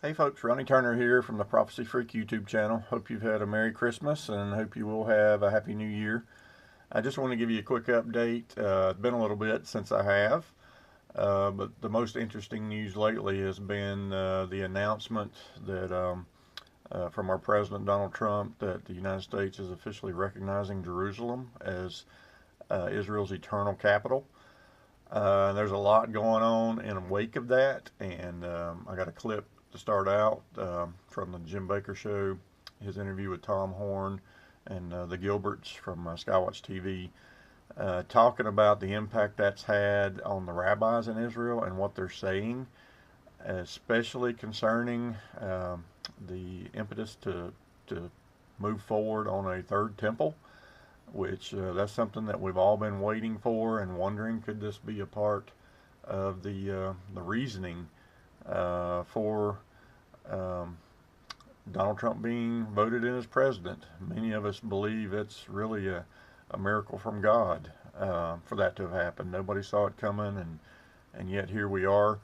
Hey folks, Ronnie Turner here from the Prophecy Freak YouTube channel. Hope you've had a Merry Christmas and hope you will have a Happy New Year. I just want to give you a quick update. It's been a little bit since I have, but the most interesting news lately has been the announcement that from our President Donald Trump that the United States is officially recognizing Jerusalem as Israel's eternal capital. There's a lot going on in the wake of that, and I got a clip to start out from the Jim Bakker show, his interview with Tom Horn and the Gilberts from SkyWatch TV, talking about the impact that's had on the rabbis in Israel and what they're saying, especially concerning the impetus to move forward on a third temple, which that's something that we've all been waiting for and wondering, could this be a part of the reasoning for Donald Trump being voted in as president. Many of us believe it's really a miracle from God for that to have happened. Nobody saw it coming, and yet here we are.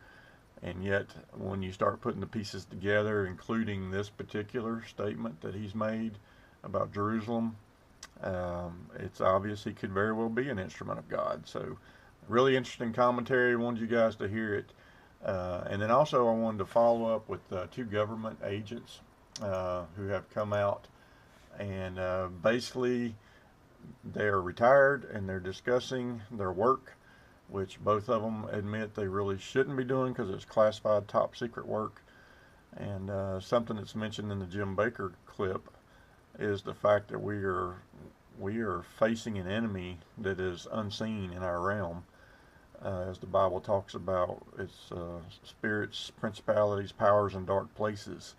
And yet when you start putting the pieces together, including this particular statement that he's made about Jerusalem, it's obvious he could very well be an instrument of God. So really interesting commentary. I wanted you guys to hear it. And then also I wanted to follow up with two government agents who have come out, and basically they're retired and they're discussing their work, which both of them admit they really shouldn't be doing because it's classified top secret work. And something that's mentioned in the Jim Bakker clip is the fact that we are facing an enemy that is unseen in our realm. As the Bible talks about, it's spirits, principalities, powers, and dark places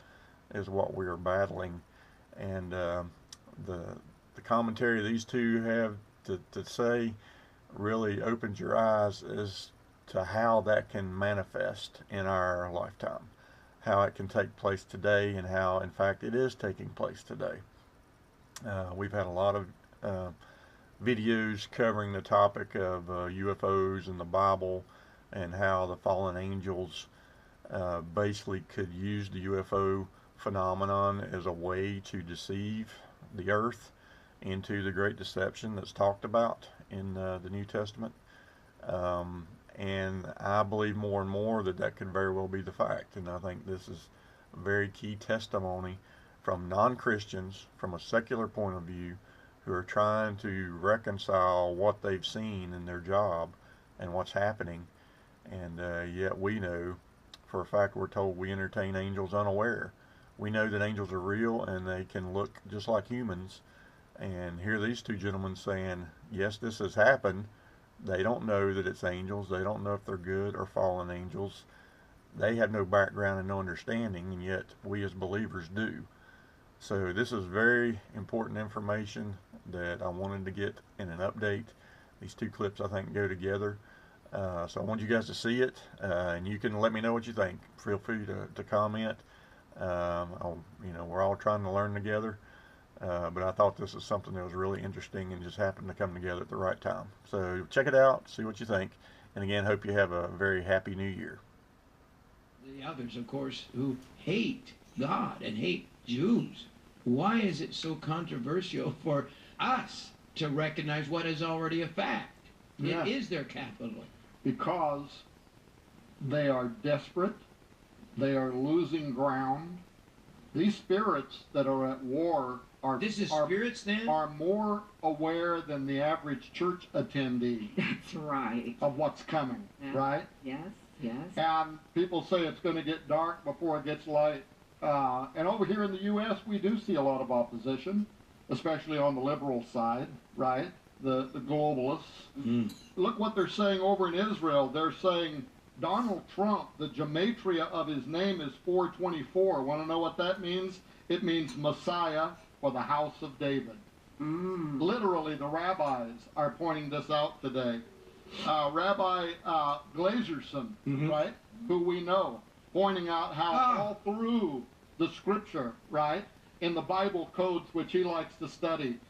is what we are battling. And the commentary these two have to say really opens your eyes as to how that can manifest in our lifetime, how it can take place today, and how, in fact, it is taking place today. We've had a lot of videos covering the topic of UFOs in the Bible and how the fallen angels basically could use the UFO phenomenon as a way to deceive the earth into the great deception that's talked about in the New Testament. And I believe more and more that that could very well be the fact. And I think this is a very key testimony from non-Christians, from a secular point of view, who are trying to reconcile what they've seen in their job and what's happening. And yet we know for a fact, we're told we entertain angels unaware. We know that angels are real and they can look just like humans. And here these two gentlemen saying, yes, this has happened. They don't know that it's angels. They don't know if they're good or fallen angels. They have no background and no understanding, and yet we as believers do. So this is very important information that I wanted to get in an update. These two clips, I think, go together. So I want you guys to see it, and you can let me know what you think. Feel free to comment. We're all trying to learn together, but I thought this was something that was really interesting and just happened to come together at the right time. So check it out, see what you think, and again, hope you have a very happy New Year. The others, of course, who hate God and hate Jews. Why is it so controversial for us to recognize what is already a fact? Yes. It is their capital. Because they are desperate, they are losing ground. These spirits that are at war are spirits then? Are more aware than the average church attendee. That's right. Of what's coming, right? Yes, yes. And people say it's going to get dark before it gets light. And over here in the U.S., we do see a lot of opposition, especially on the liberal side, right? The globalists. Mm. Look what they're saying over in Israel. They're saying Donald Trump, the gematria of his name is 424. Want to know what that means? It means Messiah for the house of David. Mm. Literally, the rabbis are pointing this out today. Rabbi Glazerson, right, who we know, pointing out how all through the scripture, right, in the Bible codes which he likes to study,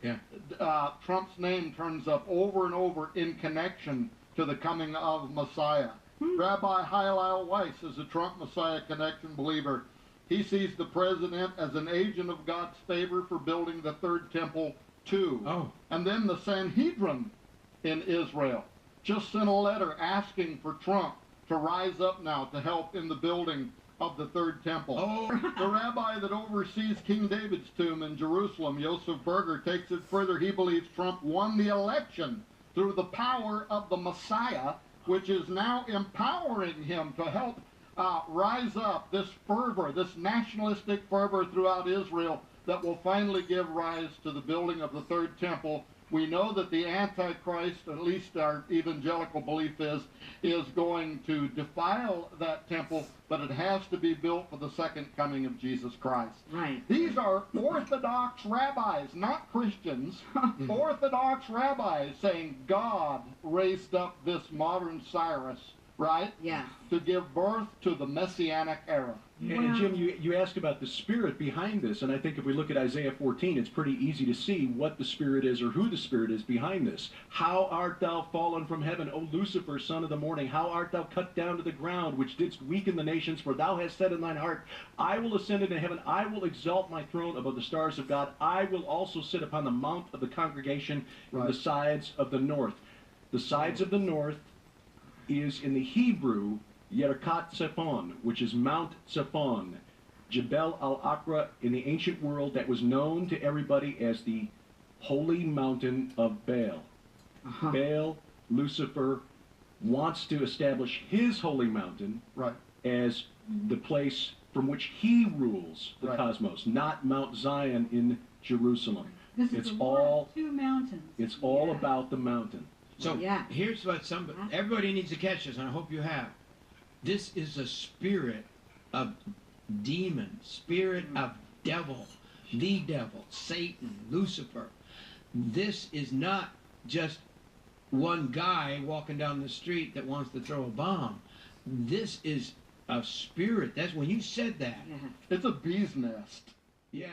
Trump's name turns up over and over in connection to the coming of Messiah. Rabbi Hillel Weiss is a Trump Messiah connection believer. he sees the president as an agent of God's favor for building the third temple too. Oh. And then the Sanhedrin in Israel just sent a letter asking for Trump to rise up now to help in the building of the third temple. Oh. The rabbi that oversees King David's tomb in Jerusalem, Joseph Berger, takes it further. He believes Trump won the election through the power of the Messiah, which is now empowering him to help rise up this fervor, this nationalistic fervor throughout Israel that will finally give rise to the building of the third temple. We know that the Antichrist, at least our evangelical belief is going to defile that temple, but it has to be built for the second coming of Jesus Christ. Right. These are Orthodox rabbis, not Christians. Orthodox rabbis saying God raised up this modern Cyrus, right? Yeah. To give birth to the Messianic era. And Jim, you asked about the spirit behind this, and I think if we look at Isaiah 14, it's pretty easy to see what the spirit is or who the spirit is behind this. How art thou fallen from heaven, O Lucifer, son of the morning? How art thou cut down to the ground, which didst weaken the nations? For thou hast said in thine heart, I will ascend into heaven, I will exalt my throne above the stars of God. I will also sit upon the mount of the congregation in the sides of the north. The sides of the north is in the Hebrew Yerkat Zephon, which is Mount Zephon, Jebel al-Aqra in the ancient world that was known to everybody as the holy mountain of Baal. Baal, Lucifer, wants to establish his holy mountain as the place from which he rules the cosmos, not Mount Zion in Jerusalem. This is It's the war all of two mountains. It's all about the mountain. So here's what everybody needs to catch this, and I hope you have. This is a spirit of demon, spirit of devil, the devil, Satan, Lucifer. This is not just one guy walking down the street that wants to throw a bomb. This is a spirit. That's when you said that. It's a bee's nest. Yeah.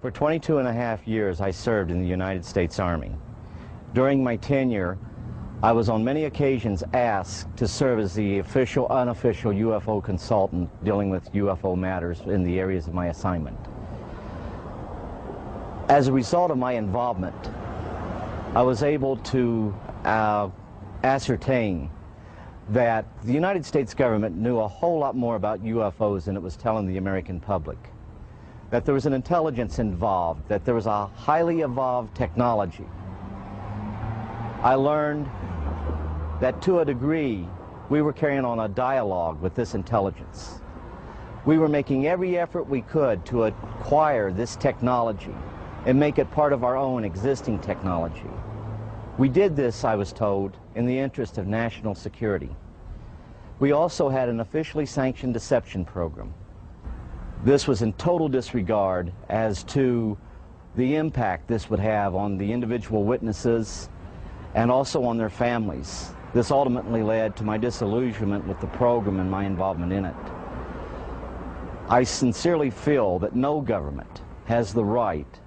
For 22 and a half years, I served in the United States Army. During my tenure, I was on many occasions asked to serve as the official, unofficial UFO consultant dealing with UFO matters in the areas of my assignment. As a result of my involvement, I was able to ascertain that the United States government knew a whole lot more about UFOs than it was telling the American public. That there was an intelligence involved, that there was a highly evolved technology. I learned that to a degree, we were carrying on a dialogue with this intelligence. We were making every effort we could to acquire this technology and make it part of our own existing technology. We did this, I was told, in the interest of national security. We also had an officially sanctioned deception program. This was in total disregard as to the impact this would have on the individual witnesses and also on their families. This ultimately led to my disillusionment with the program and my involvement in it. I sincerely feel that no government has the right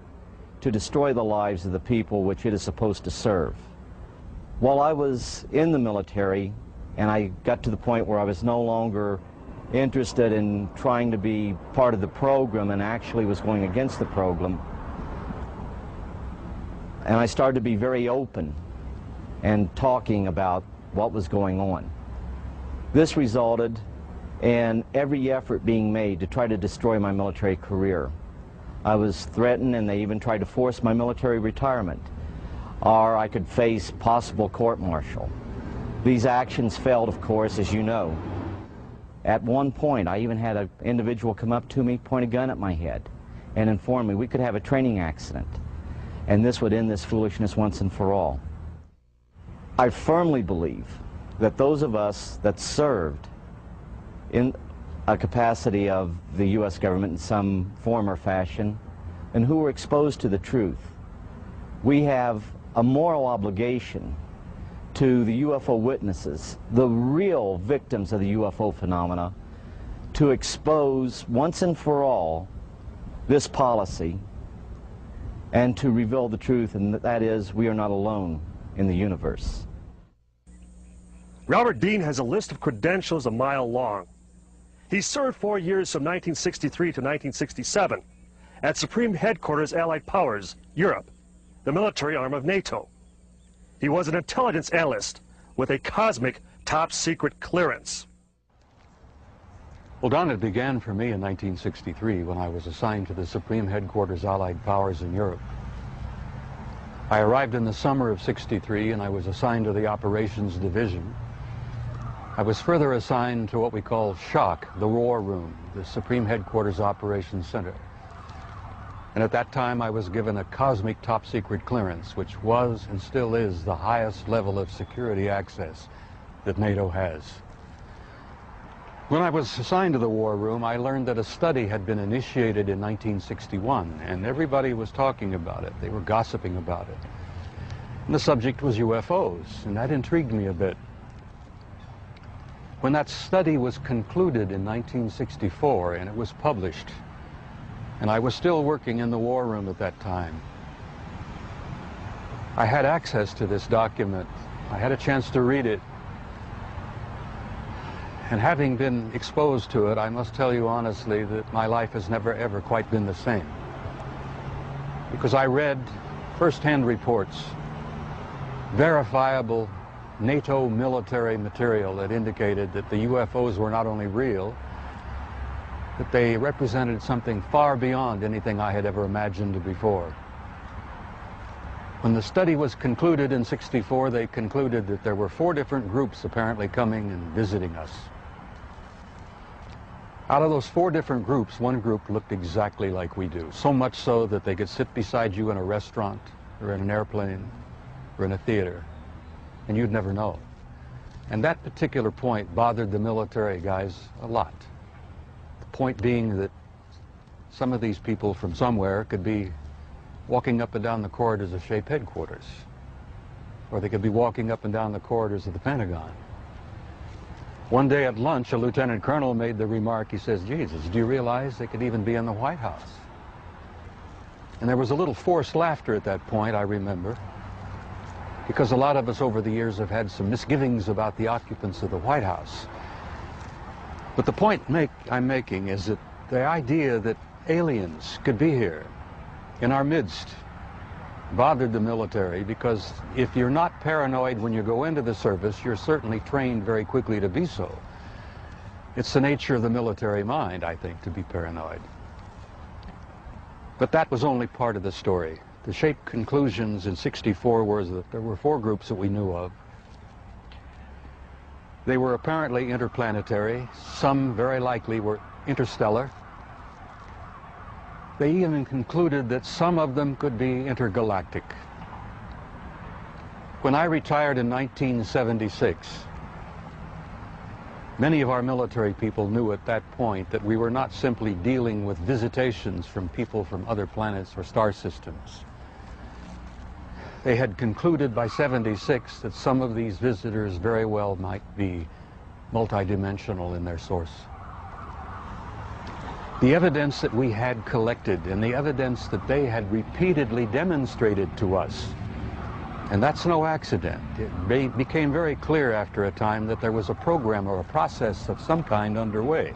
to destroy the lives of the people which it is supposed to serve. While I was in the military and I got to the point where I was no longer interested in trying to be part of the program and actually was going against the program, and I started to be very open and talking about what was going on. This resulted in every effort being made to try to destroy my military career. I was threatened, and they even tried to force my military retirement, or I could face possible court-martial. These actions failed, of course, as you know. At one point, I even had an individual come up to me, point a gun at my head, and inform me we could have a training accident, and this would end this foolishness once and for all. I firmly believe that those of us that served in a capacity of the U.S. government in some form or fashion, and who were exposed to the truth, we have a moral obligation to the UFO witnesses, the real victims of the UFO phenomena, to expose once and for all this policy and to reveal the truth, and that is, we are not alone in the universe. Robert Dean has a list of credentials a mile long. He served 4 years from 1963 to 1967 at Supreme Headquarters Allied Powers, Europe, the military arm of NATO. He was an intelligence analyst with a cosmic top-secret clearance. Well, Don, it began for me in 1963 when I was assigned to the Supreme Headquarters Allied Powers in Europe. I arrived in the summer of '63 and I was assigned to the Operations Division. I was further assigned to what we call SHOC, the War Room, the Supreme Headquarters Operations Center. And at that time I was given a cosmic top-secret clearance, which was and still is the highest level of security access that NATO has. When I was assigned to the War Room, I learned that a study had been initiated in 1961, and everybody was talking about it. They were gossiping about it. And the subject was UFOs, and that intrigued me a bit. When that study was concluded in 1964 and it was published, and I was still working in the War Room at that time, I had access to this document. I had a chance to read it. And having been exposed to it, I must tell you honestly that my life has never ever quite been the same. Because I read first-hand reports, verifiable NATO military material that indicated that the UFOs were not only real, that they represented something far beyond anything I had ever imagined before. When the study was concluded in '64, they concluded that there were 4 different groups apparently coming and visiting us. Out of those 4 different groups, one group looked exactly like we do, so much so that they could sit beside you in a restaurant or in an airplane or in a theater, and you'd never know. And that particular point bothered the military guys a lot. The point being that some of these people from somewhere could be walking up and down the corridors of SHAPE headquarters, or they could be walking up and down the corridors of the Pentagon. One day at lunch, a lieutenant colonel made the remark, he says, Jesus, do you realize they could even be in the White House? And there was a little forced laughter at that point, I remember, because a lot of us over the years have had some misgivings about the occupants of the White House. But the point I'm making is that the idea that aliens could be here in our midst bothered the military, because if you're not paranoid when you go into the service, you're certainly trained very quickly to be so. It's the nature of the military mind, I think, to be paranoid. But that was only part of the story. The SHAPE conclusions in '64 were that there were 4 groups that we knew of. They were apparently interplanetary. Some very likely were interstellar. They even concluded that some of them could be intergalactic. When I retired in 1976, many of our military people knew at that point that we were not simply dealing with visitations from people from other planets or star systems. They had concluded by '76 that some of these visitors very well might be multidimensional in their source. The evidence that we had collected and the evidence that they had repeatedly demonstrated to us, and that's no accident. It became very clear after a time that there was a program or a process of some kind underway,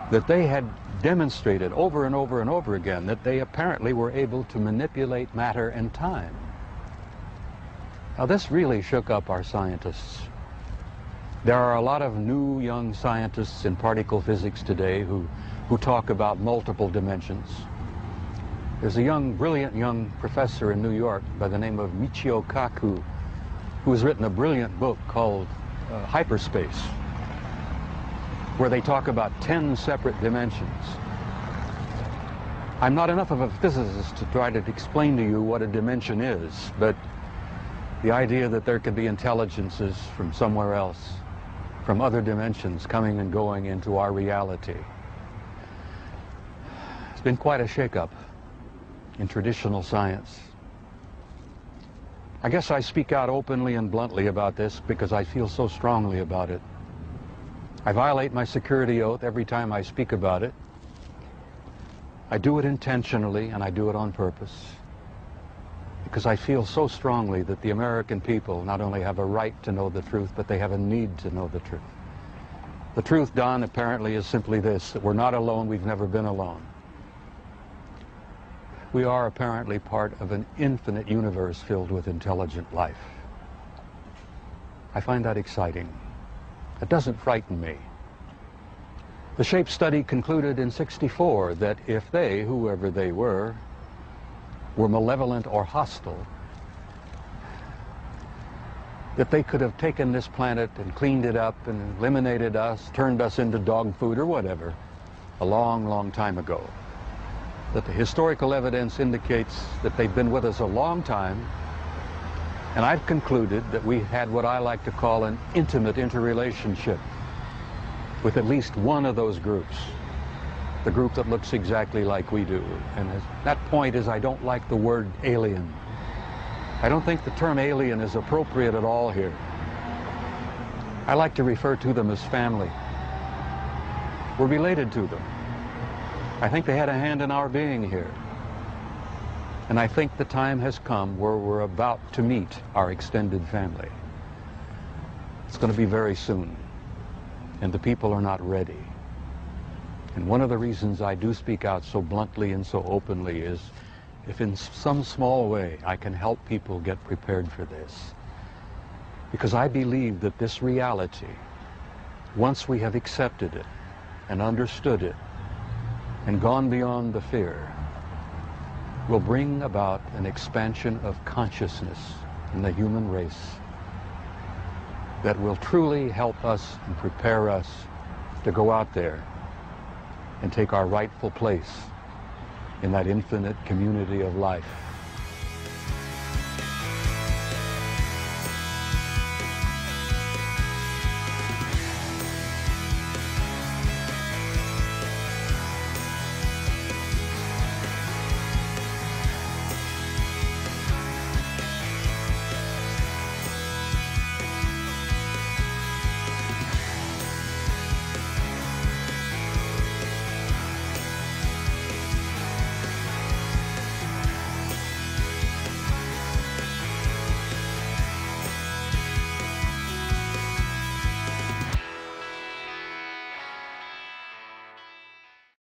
that they had demonstrated over and over and over again that they apparently were able to manipulate matter and time. Now this really shook up our scientists. There are a lot of new young scientists in particle physics today who talk about multiple dimensions. There's a brilliant young professor in New York by the name of Michio Kaku, who has written a brilliant book called Hyperspace, where they talk about 10 separate dimensions. I'm not enough of a physicist to try to explain to you what a dimension is, but the idea that there could be intelligences from somewhere else, from other dimensions, coming and going into our reality. It's been quite a shakeup in traditional science. I guess I speak out openly and bluntly about this because I feel so strongly about it. I violate my security oath every time I speak about it. I do it intentionally and I do it on purpose. because I feel so strongly that the American people not only have a right to know the truth, but they have a need to know the truth. The truth, Don, apparently is simply this, that we're not alone, we've never been alone. We are apparently part of an infinite universe filled with intelligent life. I find that exciting. It doesn't frighten me. The SHAPE study concluded in '64 that if they, whoever they were malevolent or hostile, that they could have taken this planet and cleaned it up and eliminated us, turned us into dog food or whatever, a long, long time ago. That the historical evidence indicates that they've been with us a long time, and I've concluded that we had what I like to call an intimate interrelationship with at least one of those groups, the group that looks exactly like we do. And that point is, I don't like the word alien. I don't think the term alien is appropriate at all here. I like to refer to them as family. We're related to them. I think they had a hand in our being here. And I think the time has come where we're about to meet our extended family. It's going to be very soon, and the people are not ready. And one of the reasons I do speak out so bluntly and so openly is if in some small way I can help people get prepared for this. Because I believe that this reality, once we have accepted it and understood it and gone beyond the fear, will bring about an expansion of consciousness in the human race that will truly help us and prepare us to go out there and take our rightful place in that infinite community of life.